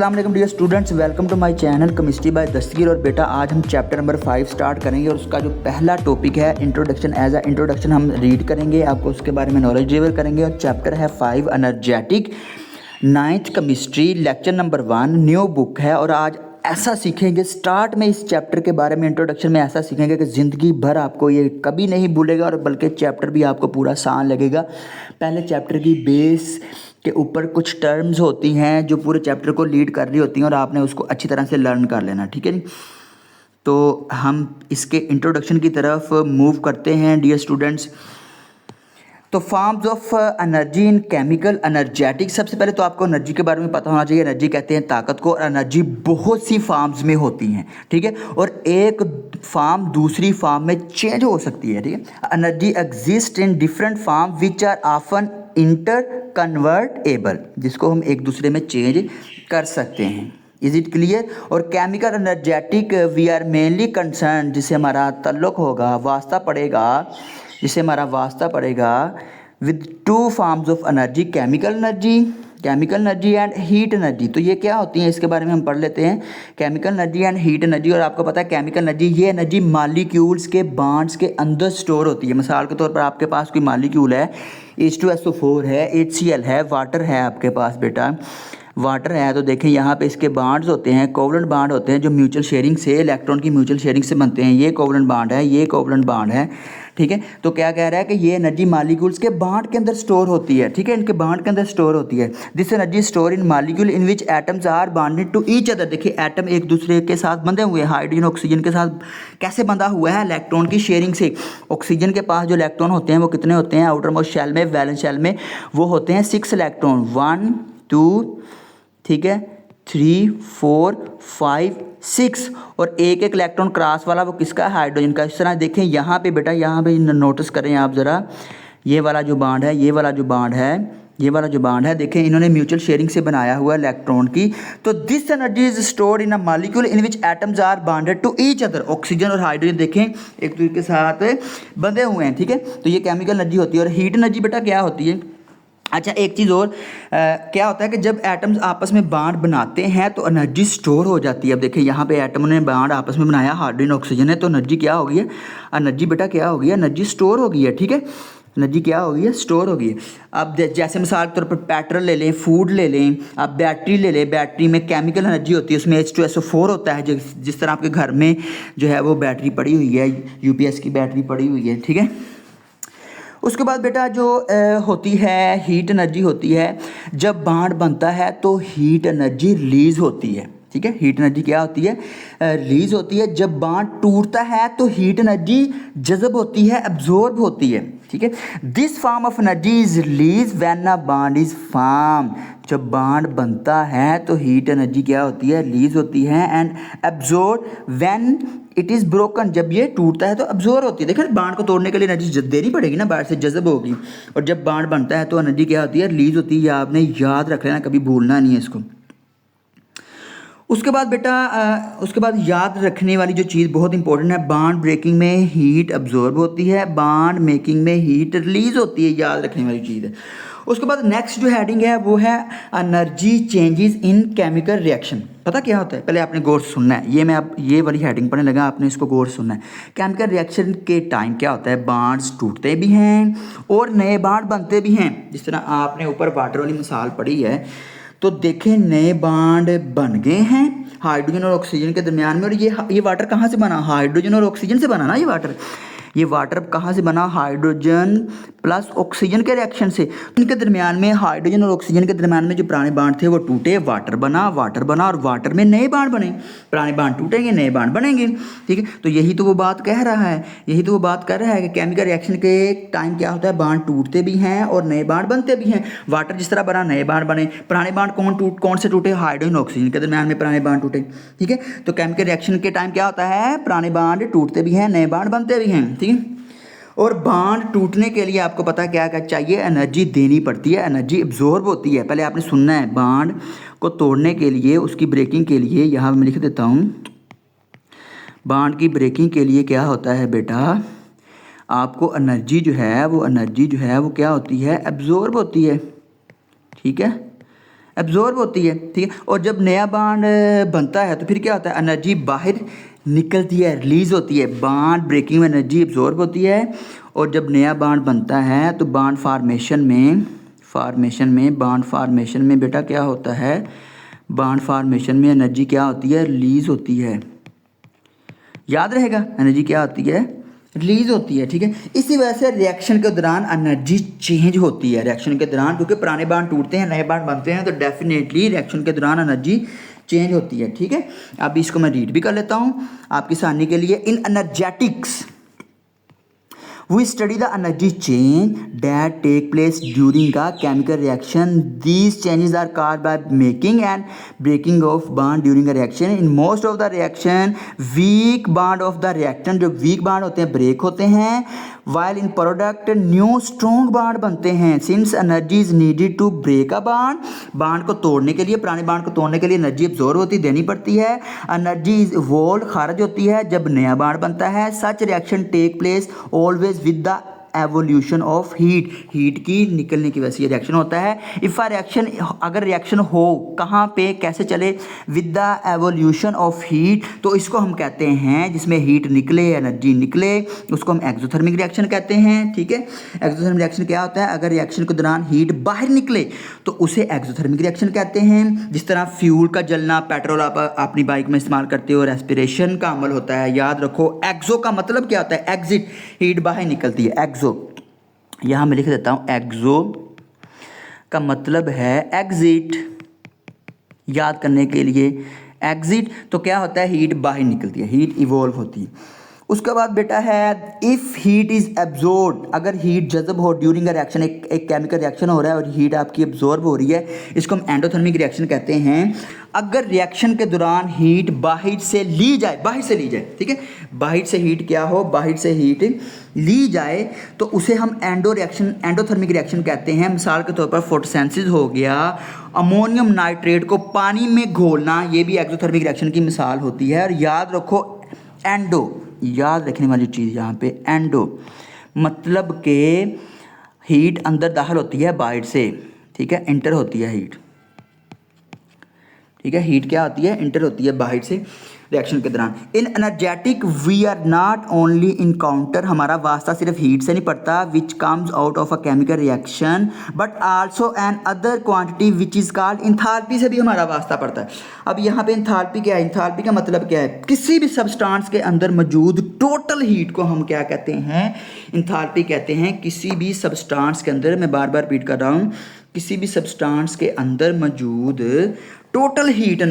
अस्सलाम dear students, welcome to my channel chemistry by Dastagir. और बेटा आज हम चैप्टर नंबर 5 स्टार्ट करेंगे और उसका जो पहला टॉपिक है इंट्रोडक्शन। एज अ इंट्रोडक्शन हम रीड करेंगे, आपको उसके बारे में नॉलेज डिलीवर करेंगे। और चैप्टर है 5 energetic, 9th chemistry, lecture number 1, new book है। और आज ऐसा सीखेंगे स्टार्ट में इस चैप्टर के बारे में, इंट्रोडक्शन में ऐसा सीखेंगे कि ज़िंदगी भर आपको ये कभी नहीं भूलेगा और बल्कि चैप्टर भी आपको पूरा आसान लगेगा। पहले चैप्टर की बेस के ऊपर कुछ टर्म्स होती हैं जो पूरे चैप्टर को लीड कर रही होती हैं और आपने उसको अच्छी तरह से लर्न कर लेना, ठीक है। तो हम इसके इंट्रोडक्शन की तरफ मूव करते हैं डियर स्टूडेंट्स। तो forms of energy in chemical energetic. सबसे पहले तो आपको एनर्जी के बारे में पता होना चाहिए। एनर्जी कहते हैं ताकत को, और एनर्जी बहुत सी फॉर्म्स में होती हैं, ठीक है। और एक फॉर्म दूसरी फॉर्म में चेंज हो सकती है, ठीक है। Energy exist in different form which are often interconvertible, जिसको हम एक दूसरे में चेंज कर सकते हैं। Is it clear. और chemical energetic we are mainly concern, जिससे हमारा ताल्लुक होगा, वास्ता पड़ेगा, जिससे हमारा वास्ता पड़ेगा with two forms of energy, chemical energy and heat energy. तो ये क्या होती है इसके बारे में हम पढ़ लेते हैं। Chemical energy and heat energy. और आपको पता है केमिकल एनर्जी, ये एनर्जी मॉलिक्यूल्स के बॉन्ड्स के अंदर स्टोर होती है। मिसाल के तौर पर आपके पास कोई मॉलिक्यूल है, H2SO4 है, HCl है, वाटर है आपके पास बेटा, वाटर है। तो देखें यहाँ पे इसके बॉन्ड्स होते हैं, कोवलेंट बॉन्ड होते हैं जो म्यूचुअल शेयरिंग से, इलेक्ट्रॉन की म्यूचुअल शेयरिंग से बनते हैं। ये कोवलेंट बॉन्ड है, ये कोवलेंट बॉन्ड है, ठीक है। तो क्या कह रहा है कि ये एनर्जी मॉलिक्यूल्स के बॉन्ड के अंदर स्टोर होती है, ठीक है, इनके बॉन्ड के अंदर स्टोर होती है। This energy store in molecule in which atoms are bonded to each other. देखिए एटम एक दूसरे के साथ बंधे हुए हैं, हाइड्रोजन ऑक्सीजन के साथ कैसे बंधा हुआ है, इलेक्ट्रॉन की शेयरिंग से। ऑक्सीजन के पास जो इलेक्ट्रॉन होते हैं वो कितने होते हैं, आउटर मोस्ट शेल में, वैलेंस शेल में वो होते हैं 6 इलेक्ट्रॉन, 1 2, ठीक है, 3 4 5 6। और एक एक इलेक्ट्रॉन क्रॉस वाला वो किसका, हाइड्रोजन का। इस तरह देखें यहाँ पे बेटा, यहाँ पे नोटिस करें आप ज़रा, ये वाला जो बॉन्ड है, ये वाला जो बॉन्ड है, ये वाला जो बॉन्ड है, देखें इन्होंने म्यूचुअल शेयरिंग से बनाया हुआ इलेक्ट्रॉन की। तो this energy is stored in a molecule in which atoms are bonded to each other. Oxygen और हाइड्रोजन देखें एक दूसरे के साथ बंधे हुए हैं, ठीक है। तो ये केमिकल एनर्जी होती है। और हीट एनर्जी बेटा क्या होती है। अच्छा एक चीज़ और, क्या होता है कि जब एटम्स आपस में बॉन्ड बनाते हैं तो एनर्जी स्टोर हो जाती है। अब देखिए यहाँ पे एटम ने बॉन्ड आपस में बनाया, हाइड्रोजन ऑक्सीजन है, तो एनर्जी क्या हो गई है, एनर्जी बेटा क्या हो गई है, एनर्जी स्टोर हो गई है, ठीक है। एनर्जी क्या हो गई है, स्टोर हो गई है। अब जैसे मिसाल के तौर पर पेट्रोल ले लें, फूड ले लें, आप बैटरी ले लें, बैटरी में केमिकल एनर्जी होती है, उसमें H2SO4 होता है। जिस तरह आपके घर में जो है वो बैटरी पड़ी हुई है, UPS की बैटरी पड़ी हुई है, ठीक है। उसके बाद बेटा जो होती है हीट एनर्जी होती है, जब बॉन्ड बनता है तो हीट एनर्जी रिलीज़ होती है, ठीक है। हीट एनर्जी क्या होती है, रिलीज़ होती है। जब बॉन्ड टूटता है तो हीट एनर्जी जज़ब होती है, एब्जॉर्ब होती है, ठीक है। This form of energy is release when a bond is form. जब बॉन्ड बनता है तो हीट एनर्जी क्या होती है, रिलीज होती है। And absorb when it is broken, जब ये टूटता है तो अब्जॉर्ब होती है। देखिए बांड को तोड़ने के लिए एनर्जी देनी पड़ेगी ना, बाहर से जज़ब होगी। और जब बांड बनता है तो एनर्जी क्या होती है, रिलीज होती है। ये आपने याद रख लेना, कभी भूलना नहीं है इसको। उसके बाद बेटा उसके बाद याद रखने वाली जो चीज़ बहुत इंपॉर्टेंट है, बॉन्ड ब्रेकिंग में हीट अब्जॉर्ब होती है, बॉन्ड मेकिंग में हीट रिलीज होती है, याद रखने वाली चीज़ है। उसके बाद नेक्स्ट जो हेडिंग है वो है energy changes in chemical reaction. पता क्या होता है, पहले आपने गौर से सुनना है। ये वाली हेडिंग पढ़ने लगा, आपने इसको गौर से सुनना है। केमिकल रिएक्शन के टाइम क्या होता है, बॉन्ड्स टूटते भी हैं और नए बॉन्ड बनते भी हैं। जिस तरह आपने ऊपर वाटर वाली मिसाल पढ़ी है, तो देखें नए बॉन्ड बन गए हैं हाइड्रोजन और ऑक्सीजन के दरमियान में। और ये वाटर कहाँ से बना, हाइड्रोजन और ऑक्सीजन से बना ना। ये वाटर कहाँ से बना, हाइड्रोजन प्लस ऑक्सीजन के रिएक्शन से। इनके दरमियान में, हाइड्रोजन और ऑक्सीजन के दरमियान में जो पुराने बांड थे वो टूटे, वाटर बना और वाटर में नए बांड बने। पुराने बांड टूटेंगे, नए बांड बनेंगे, ठीक है। तो यही तो वो बात कह रहा है, यही तो वो बात कर रहा है कि केमिकल रिएक्शन के टाइम क्या होता है, बांड टूटते भी हैं और नए बांड बनते भी हैं। वाटर जिस तरह बना, नए बांड बने। पुराने बांड कौन से टूटे, हाइड्रोजन ऑक्सीजन के दरमियान में पुराने बांड टूटे, ठीक है। तो केमिकल रिएक्शन के टाइम क्या होता है, पुराने बांड टूटते भी हैं, नए बांड बनते भी हैं, ठीक है। और बांड टूटने के लिए आपको पता क्या चाहिए, एनर्जी देनी पड़ती है, एनर्जी एब्जॉर्ब होती है। पहले आपने सुनना है, बांड को तोड़ने के लिए, उसकी ब्रेकिंग के लिए, यहाँ मैं लिख देता हूँ, बांड की ब्रेकिंग के लिए क्या होता है बेटा, आपको एनर्जी जो है वो क्या होती है, एब्जॉर्ब होती है, ठीक है, एब्जॉर्ब होती है, ठीक है। और जब नया बॉन्ड बनता है तो फिर क्या होता है, एनर्जी बाहर निकलती है, रिलीज़ होती है, बॉन्ड ब्रेकिंग में एनर्जी एब्जॉर्ब होती है। और जब नया बॉन्ड बनता है तो बॉन्ड फॉर्मेशन में बेटा क्या होता है, बॉन्ड फॉर्मेशन में एनर्जी क्या होती है, रिलीज़ होती है। याद रहेगा, एनर्जी क्या होती है, रिलीज़ होती है, ठीक है। इसी वजह से रिएक्शन के दौरान एनर्जी चेंज होती है, रिएक्शन के दौरान, क्योंकि पुराने बॉन्ड टूटते हैं, नए बॉन्ड बनते हैं, तो डेफिनेटली रिएक्शन के दौरान एनर्जी चेंज होती है, ठीक है। अब इसको मैं रीड भी कर लेता हूँ आपकी आसानी के लिए। इन energetics we study the energy change that take place during a chemical reaction. These changes are caused by making and breaking of bond during a reaction. In most of the reaction, weak bond of the reactant, जो weak bond होते हैं break होते हैं, while in product new strong bond बनते हैं. Since energy is needed to break a bond को तोड़ने के लिए, पुराने bond को तोड़ने के लिए एनर्जी एब्जॉर्ब होती देनी पड़ती है. एनर्जी इज वोल्ड खारिज होती है जब नया बॉन्ड बनता है. Such reaction take place always with the evolution of heat की निकलने की वजह से ये रिएक्शन होता है. इफ़ आ रिएक्शन, अगर रिएक्शन हो कहाँ पे, कैसे चले, with the evolution of heat, तो इसको हम कहते हैं, जिसमें हीट निकले, एनर्जी निकले, उसको हम एक्सोथर्मिक रिएक्शन कहते हैं, ठीक है. एक्सोथर्मिक रिएक्शन क्या होता है, अगर रिएक्शन के दौरान हीट बाहर निकले तो उसे एक्सोथर्मिक रिएक्शन कहते हैं. जिस तरह फ्यूल का जलना, पेट्रोल आप अपनी बाइक में इस्तेमाल करते हो, रेस्पिरेशन का अमल होता है. याद रखो, एक्सो का मतलब क्या होता है, एग्जिट, हीट बाहर निकलती है. एक्सो यहाँ मैं लिख देता हूँ, एक्सो का मतलब है एग्जिट. याद करने के लिए, एग्जिट तो क्या होता है, हीट बाहर निकलती है, हीट इवॉल्व होती है. उसके बाद बेटा है, इफ़ हीट इज़ एब्जॉर्ब, अगर हीट जज़ब हो ड्यूरिंग अ रिएक्शन, एक केमिकल रिएक्शन हो रहा है और हीट आपकी एब्जॉर्ब हो रही है, इसको हम एंडोथर्मिक रिएक्शन कहते हैं. अगर रिएक्शन के दौरान हीट बाहर से ली जाए, ठीक है, बाहर से हीट क्या हो, बाहर से हीट ली जाए, तो उसे हम एंडोथर्मिक रिएक्शन कहते हैं. मिसाल के तौर पर फोटोसिंथेसिस हो गया, अमोनियम नाइट्रेट को पानी में घोलना, ये भी एक्सोथर्मिक रिएक्शन की मिसाल होती है. और याद रखो, एंडो, याद रखने वाली चीज़ यहाँ पे, एंडो मतलब के हीट अंदर दाखिल होती है बाहर से, ठीक है, इंटर होती है हीट, ठीक है. हीट क्या होती है, इंटर होती है बाहर से रिएक्शन के दौरान. In energetic we are not only encounter, हमारा वास्ता सिर्फ हीट से नहीं पड़ता, which comes out of a chemical reaction, but also another quantity which is called enthalpy, से भी हमारा वास्ता पड़ता है. अब यहाँ पे इंथाल्पी क्या है, इंथाल्पी का मतलब क्या है, किसी भी सब्सटेंस के अंदर मौजूद टोटल हीट को हम क्या कहते हैं, इंथाल्पी कहते हैं. किसी भी सब्सटेंस के अंदर, मैं बार बार रिपीट कर रहा हूँ, किसी भी सब्सटेंस के अंदर मौजूद टोटल हीट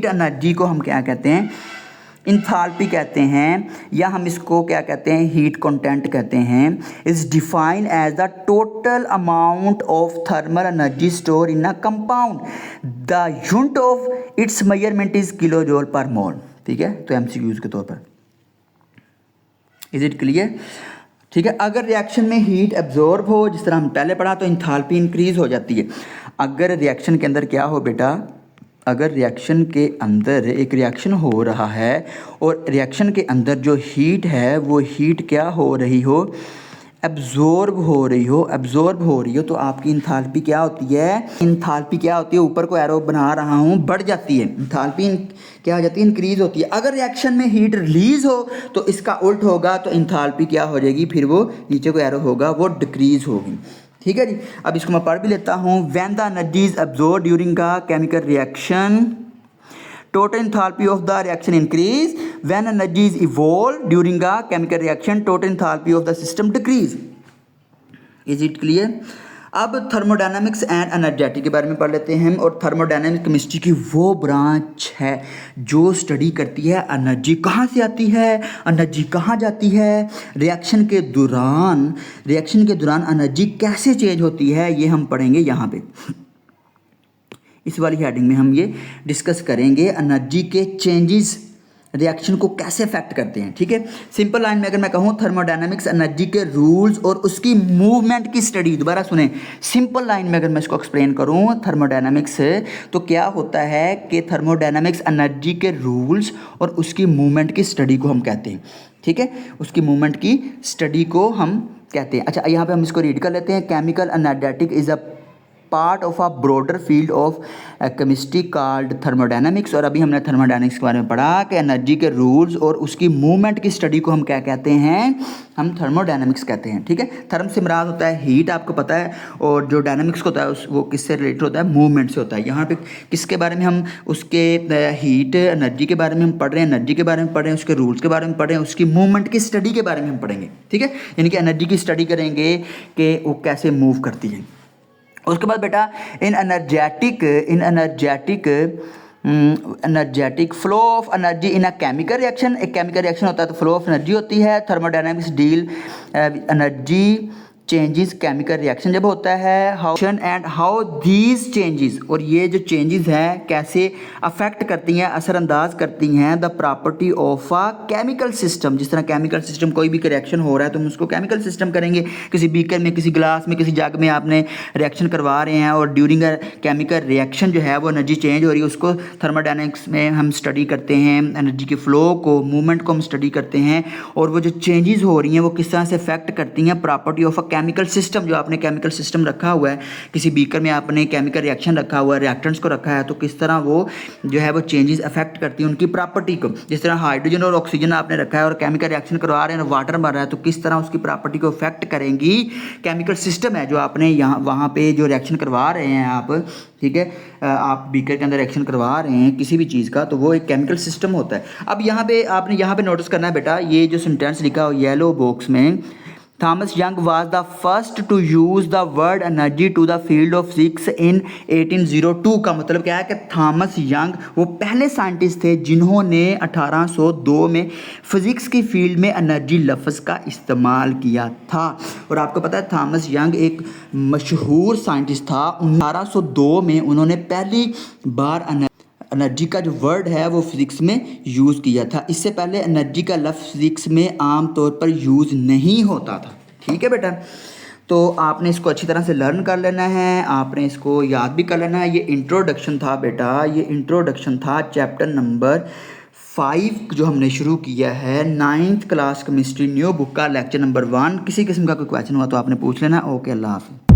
एनर्जी को हम क्या कहते हैं, इंथाल्पी कहते हैं, या हम इसको क्या कहते हैं, हीट कंटेंट कहते हैं. Is defined as the total amount of thermal energy store in a compound. The unit of its measurement is kilo joule per mole, ठीक है. तो एमसीक्यूज के तौर पर, इज इट क्लियर, ठीक है. अगर रिएक्शन में हीट एब्जॉर्ब हो, जिस तरह हम पहले पढ़ा, तो इंथाल्पी इंक्रीज हो जाती है. अगर रिएक्शन के अंदर क्या हो बेटा, अगर रिएक्शन के अंदर एक रिएक्शन हो रहा है और रिएक्शन के अंदर जो हीट है वो हीट क्या हो रही हो, एब्जॉर्ब हो रही हो, तो आपकी इंथाल्पी क्या होती है, ऊपर को एरो बना रहा हूँ, बढ़ जाती है. इंथाल्पी क्या हो जाती है, इंक्रीज होती है. अगर रिएक्शन में हीट रिलीज हो तो इसका उल्ट होगा, तो इंथाल्पी क्या हो जाएगी, फिर वो नीचे को एरो होगा, वो डिक्रीज होगी, ठीक है जी. अब इसको मैं पढ़ भी लेता हूँ. When the energy is absorb during a chemical reaction, total enthalpy of the reaction increase. When energy is evolved during a chemical reaction, total enthalpy of the system decrease. Is it clear? अब thermodynamics and energetic के बारे में पढ़ लेते हैं. और thermodynamic chemistry की वो ब्रांच है जो स्टडी करती है एनर्जी कहाँ से आती है, एनर्जी कहाँ जाती है, रिएक्शन के दौरान एनर्जी कैसे चेंज होती है, ये हम पढ़ेंगे यहाँ पे. इस वाली हेडिंग में हम ये डिस्कस करेंगे, एनर्जी के चेंजेस रिएक्शन को कैसे अफेक्ट करते हैं, ठीक है. सिंपल लाइन में अगर मैं कहूँ, थर्मोडायनामिक्स एनर्जी के रूल्स और उसकी मूवमेंट की स्टडी. दोबारा सुने, सिंपल लाइन में अगर मैं इसको एक्सप्लेन करूँ थर्मोडायनामिक्स, तो क्या होता है कि थर्मोडायनामिक्स एनर्जी के रूल्स और उसकी मूवमेंट की स्टडी को हम कहते हैं, ठीक है. उसकी मूवमेंट की स्टडी को हम कहते हैं। अच्छा, यहाँ पे हम इसको रीड कर लेते हैं। Chemical energetic is a part of a broader field of chemistry called thermodynamics. और अभी हमने थर्मोडायनामिक्स के बारे में पढ़ा कि एनर्जी के रूल्स और उसकी मूवमेंट की स्टडी को हम क्या कहते हैं, हम थर्मोडायनामिक्स कहते हैं। ठीक है, थर्म से मुराद होता है हीट, आपको पता है, और जो डायनामिक्स होता है वो किससे रिलेटेड होता है, मूवमेंट से होता है। यहाँ पे किसके बारे में हम उसके हीट एनर्जी के बारे में हम पढ़ रहे हैं, एनर्जी के बारे में पढ़ रहे हैं, उसके रूल्स के बारे में पढ़ रहे हैं, उसकी मूवमेंट की स्टडी के बारे में हम पढ़ेंगे। ठीक है, यानी कि एनर्जी की स्टडी करेंगे कि वो कैसे मूव करती है। उसके बाद बेटा in energetic flow of energy in a chemical reaction, एक केमिकल रिएक्शन होता है तो फ्लो ऑफ एनर्जी होती है। Thermodynamics deal energy changes chemical reaction जब होता है, how and how these changes, और ये जो चेंजेस हैं कैसे अफेक्ट करती हैं, असरअंदाज करती हैं the property of a chemical system. जिस तरह केमिकल सिस्टम कोई भी रिएक्शन हो रहा है तो हम उसको केमिकल सिस्टम करेंगे। किसी बीकर में, किसी गिलास में, किसी जग में आपने रिएक्शन करवा रहे हैं और ड्यूरिंग अ केमिकल रिएक्शन जो है वो एनर्जी चेंज हो रही है, उसको थर्मोडायनामिक्स में हम स्टडी करते हैं। एनर्जी के फ्लो को, मूवमेंट को हम स्टडी करते हैं, और वो जो चेंजेस हो रही हैं वो किस तरह से अफेक्ट करती हैं property of a chemical system. जो आपने केमिकल सिस्टम रखा हुआ है, किसी बीकर में आपने केमिकल रिएक्शन रखा हुआ है, रिएक्टेंट्स को रखा है, तो किस तरह वो जो है वो चेंजेस अफेक्ट करती हैं उनकी प्रॉपर्टी को। जिस तरह हाइड्रोजन और ऑक्सीजन आपने रखा है और केमिकल रिएक्शन करवा रहे हैं और वाटर बन रहा है, तो किस तरह उसकी प्रॉपर्टी को अफेक्ट करेंगी केमिकल सिस्टम है जो आपने यहाँ वहाँ पे जो रिएक्शन करवा रहे हैं आप। ठीक है, आप बीकर के अंदर रिएक्शन करवा रहे हैं किसी भी चीज़ का, तो वो एक केमिकल सिस्टम होता है। अब यहाँ पे आपने यहाँ पे नोटिस करना है बेटा, ये जो सेंटेंस लिखा हो येलो बॉक्स में, Thomas Young was the first to use the word energy to the field of physics in 1802। का मतलब क्या है कि थॉमस यंग वो पहले साइंटिस्ट थे जिन्होंने 1802 में फिजिक्स की फील्ड में एनर्जी लफ्ज़ का इस्तेमाल किया था। और आपको पता है थॉमस यंग एक मशहूर साइंटिस्ट था। 1802 में उन्होंने पहली बार एनर्जी का जो वर्ड है वो फिज़िक्स में यूज़ किया था। इससे पहले एनर्जी का लफ्ज़ फिज़िक्स में आम तौर पर यूज़ नहीं होता था। ठीक है बेटा, तो आपने इसको अच्छी तरह से लर्न कर लेना है, आपने इसको याद भी कर लेना है। ये इंट्रोडक्शन था बेटा, ये इंट्रोडक्शन था चैप्टर नंबर 5 जो हमने शुरू किया है 9th class chemistry new book का लेक्चर नंबर 1। किसी किस्म का कोई क्वेश्चन हुआ तो आपने पूछ लेना। ओके, अल्लाह हाफ़िज़।